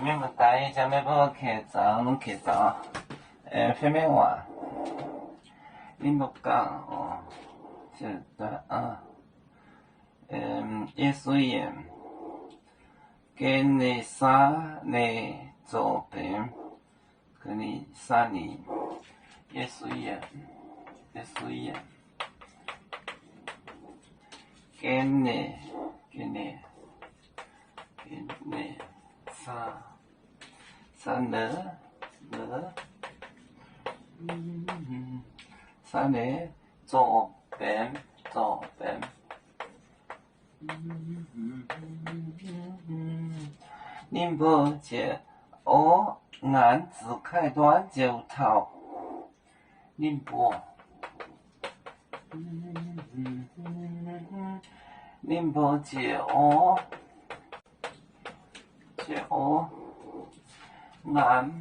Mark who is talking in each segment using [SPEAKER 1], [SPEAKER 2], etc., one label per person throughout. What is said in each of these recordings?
[SPEAKER 1] 面目大家没帮我开张，侬开张。方面话，你莫讲哦，这段啊，耶稣言，给你啥你做饼，给你啥你，耶稣言，给你啥呢？啥呢？做饼。宁波街我按字开端就逃。宁波。宁波街我按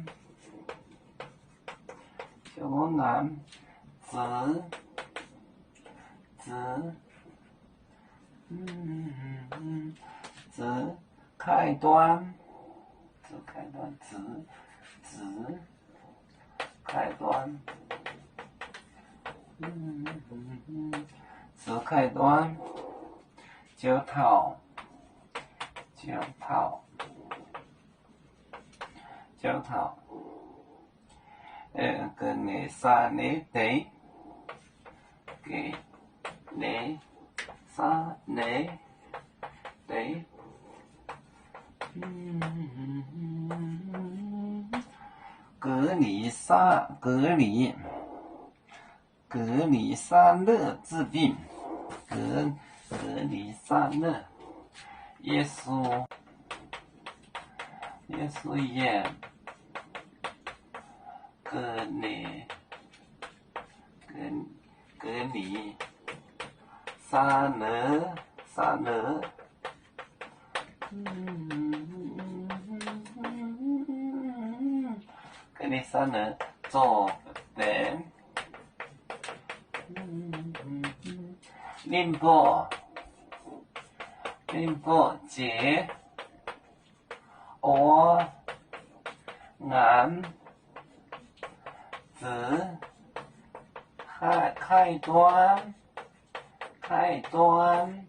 [SPEAKER 1] 字开端就逃。给你啥你得，给你啥你得，隔离沙勒治病，隔离沙勒，耶稣言，隔离沙勒，隔离沙勒做饼。宁波街我按字开端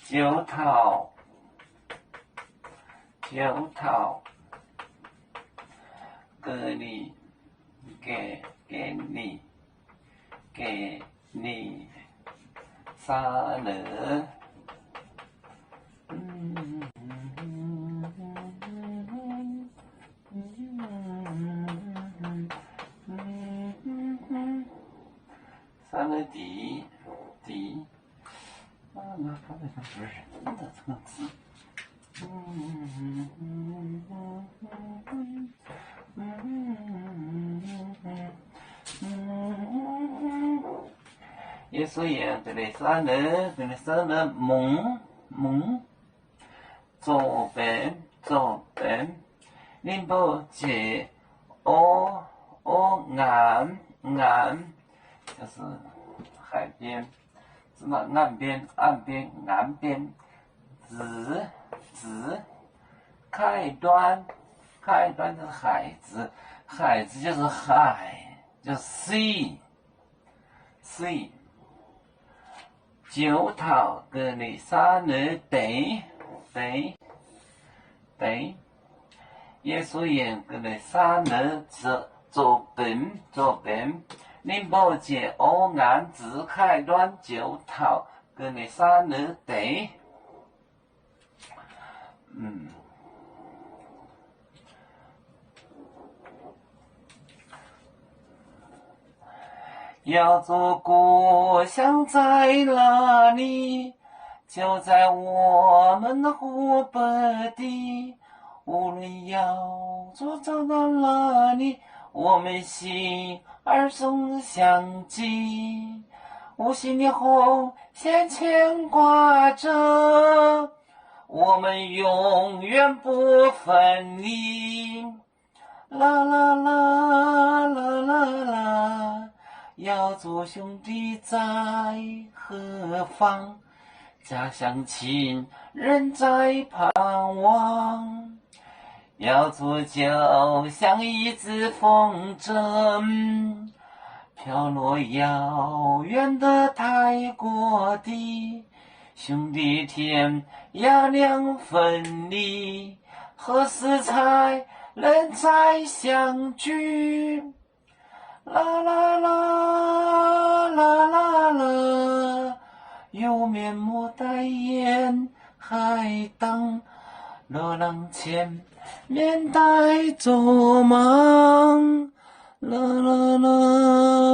[SPEAKER 1] 就逃。给你啥呢？啥呢？地，那他为啥不是人的这个字？耶稣言，给你啥呢？梦，做饼。宁波街我岸就是海边，什么岸边，字开端就是海字，就是海，就 sea。就逃给你啥呢？得，耶稣言给你啥呢？做饼。宁波街我按字开端就逃给你啥呢？得。要做故乡在哪里？就在我们的湖北地。无论要做走到哪里，我们心儿总相系。无形的红线牵挂着，我们永远不分离。啦啦啦啦啦啦，要做兄弟在何方？家乡亲人在盼望。要做就像一只风筝，飘落遥远的泰国地。兄弟天涯两分离，何时才能再相聚？啦啦啦啦啦啦，有面目戴眼海当，热浪前面带走忙，啦啦啦。